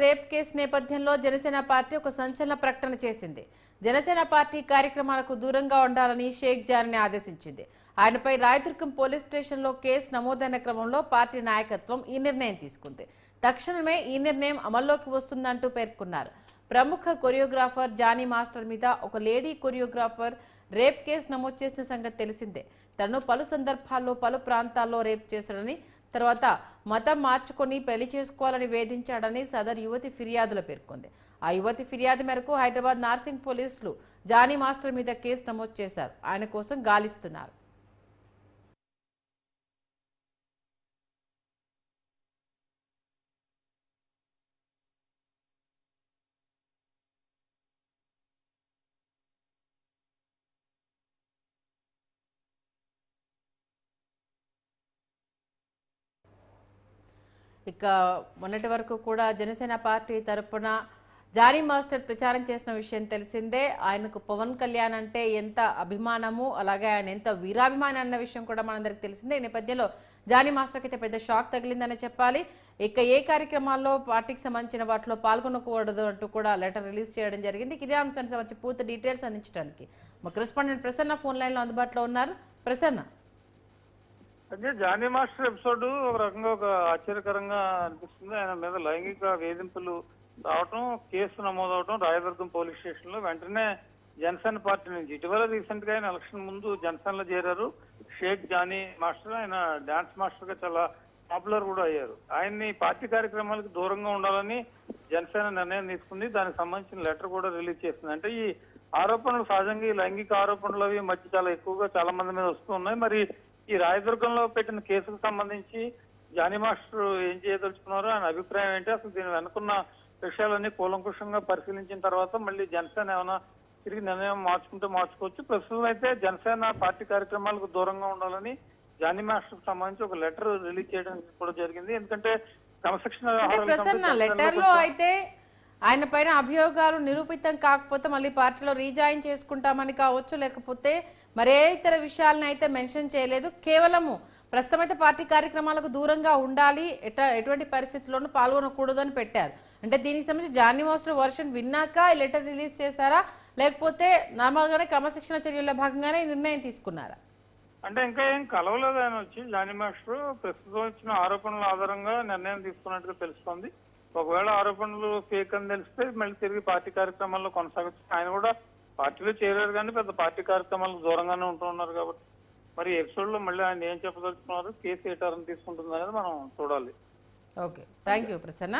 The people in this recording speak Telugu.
రేప్ కేసు నేపథ్యంలో జనసేన పార్టీ ఒక సంచలన ప్రకటన చేసింది. జనసేన పార్టీ కార్యక్రమాలకు దూరంగా ఉండాలని షేక్ జానీని ఆదేశించింది. ఆయనపై రాయదుర్గం పోలీస్ స్టేషన్లో కేసు నమోదైన క్రమంలో పార్టీ నాయకత్వం ఈ నిర్ణయం తీసుకుంది. తక్షణమే ఈ నిర్ణయం అమల్లోకి వస్తుందంటూ పేర్కొన్నారు. ప్రముఖ కొరియోగ్రాఫర్ జానీ మాస్టర్ మీద ఒక లేడీ కొరియోగ్రాఫర్ రేప్ కేసు నమోదు చేసిన సంగతి తెలిసిందే. తనను పలు సందర్భాల్లో పలు ప్రాంతాల్లో రేప్ చేశాడని, తర్వాత మతం మార్చుకొని పెళ్లి చేసుకోవాలని వేధించాడని సదర్ యువతి ఫిర్యాదులో పేర్కొంది. ఆ యువతి ఫిర్యాదు మేరకు హైదరాబాద్ నార్సింగ్ పోలీసులు జానీ మాస్టర్ మీద కేసు నమోదు చేశారు. ఆయన కోసం గాలిస్తున్నారు. ఇక మొన్నటి వరకు కూడా జనసేన పార్టీ తరపున జానీ మాస్టర్ ప్రచారం చేసిన విషయం తెలిసిందే. ఆయనకు పవన్ కళ్యాణ్ అంటే ఎంత అభిమానము, అలాగే ఆయన ఎంత వీరాభిమాని అన్న విషయం కూడా మనందరికి తెలిసిందే. ఈ నేపథ్యంలో జానీ మాస్టర్కి అయితే పెద్ద షాక్ తగిలిందని చెప్పాలి. ఇక ఏ కార్యక్రమాల్లో పార్టీకి సంబంధించిన వాటిలో పాల్గొనకూడదు అంటూ కూడా లెటర్ రిలీజ్ చేయడం జరిగింది. ఇదే అంశానికి సంబంధించి పూర్తి డీటెయిల్స్ అందించడానికి మా కరెస్పాండెంట్ ప్రసన్న ఫోన్ లైన్లో అందుబాటులో ఉన్నారు. ప్రసన్న, అదే జానీ మాస్టర్ ఎపిసోడ్ ఒక రకంగా ఒక ఆశ్చర్యకరంగా అనిపిస్తుంది. ఆయన మీద లైంగిక వేధింపులు రావటం, కేసు నమోదవటం రాయదుర్గం పోలీస్ స్టేషన్ లో వెంటనే జనసేన పార్టీ నుంచి ఇటీవల రీసెంట్ గా ఆయన ఎలక్షన్ ముందు జనసేనలో చేరారు. షేక్ జానీ మాస్టర్ ఆయన డాన్స్ మాస్టర్ గా చాలా పాపులర్ కూడా అయ్యారు. ఆయన్ని పార్టీ కార్యక్రమాలకు దూరంగా ఉండాలని జనసేన నిర్ణయం తీసుకుంది. దానికి సంబంధించిన లెటర్ కూడా రిలీజ్ చేసింది. అంటే ఈ ఆరోపణలు సహజంగా ఈ లైంగిక ఆరోపణలు అవి మధ్య చాలా ఎక్కువగా చాలా మంది మీద వస్తూ ఉన్నాయి. మరి ఈ రాయదుర్గంలో పెట్టిన కేసుకు సంబంధించి జానీ మాస్టర్ ఏం చేయదలుచుకున్నారో ఆయన అభిప్రాయం ఏంటి, అసలు దీని వెనుకున్న విషయాలన్నీ కూలంకుషంగా పరిశీలించిన తర్వాత మళ్ళీ జనసేన ఏమైనా తిరిగి నిర్ణయం మార్చుకుంటే మార్చుకోవచ్చు. ప్రస్తుతం అయితే జనసేన పార్టీ కార్యక్రమాలకు దూరంగా ఉండాలని జానీ మాస్టర్ సంబంధించి ఒక లెటర్ రిలీజ్ చేయడం కూడా జరిగింది. ఎందుకంటే క్రమశిక్షణ లెటర్లో అయితే ఆయన పైన అభియోగాలు నిరూపితం కాకపోతే మళ్ళీ పార్టీలో రీజాయిన్ చేసుకుంటామని కావచ్చు, లేకపోతే మరే ఇతర విషయాలను అయితే మెన్షన్ చేయలేదు. కేవలము ప్రస్తుతం అయితే పార్టీ కార్యక్రమాలకు దూరంగా ఉండాలి, ఎటువంటి పరిస్థితుల్లోనూ పాల్గొనకూడదు అని పెట్టారు. అంటే దీనికి సంబంధించి జానీ మాస్టర్ వర్షన్ విన్నాక ఈ లెటర్ రిలీజ్ చేశారా, లేకపోతే నార్మల్గానే క్రమశిక్షణ చర్యల్లో భాగంగానే ఈ నిర్ణయం తీసుకున్నారా? అంటే ఇంకా ఏం కలవలేదు ఆయన వచ్చి జానీ మాస్టర్. ప్రస్తుతం ఇచ్చిన ఆరోపణల ఆధారంగా నిర్ణయం తీసుకున్నట్టుగా తెలుస్తోంది. ఒకవేళ ఆరోపణలు ఫేక్ అని తెలిస్తే మళ్ళీ తిరిగి పార్టీ కార్యక్రమాల్లో కొనసాగచ్చు. ఆయన కూడా పార్టీలో చేరారు కానీ పెద్ద పార్టీ కార్యక్రమాలకు దూరంగానే ఉంటున్నారు కాబట్టి మరి ఎపిసోడ్ లో మళ్ళీ ఆయన ఏం చెప్పదలుచుకున్నారు, కేసు ఏ టర్న్ తీసుకుంటుంది అనేది మనం చూడాలి. Okay, thank you Prasanna.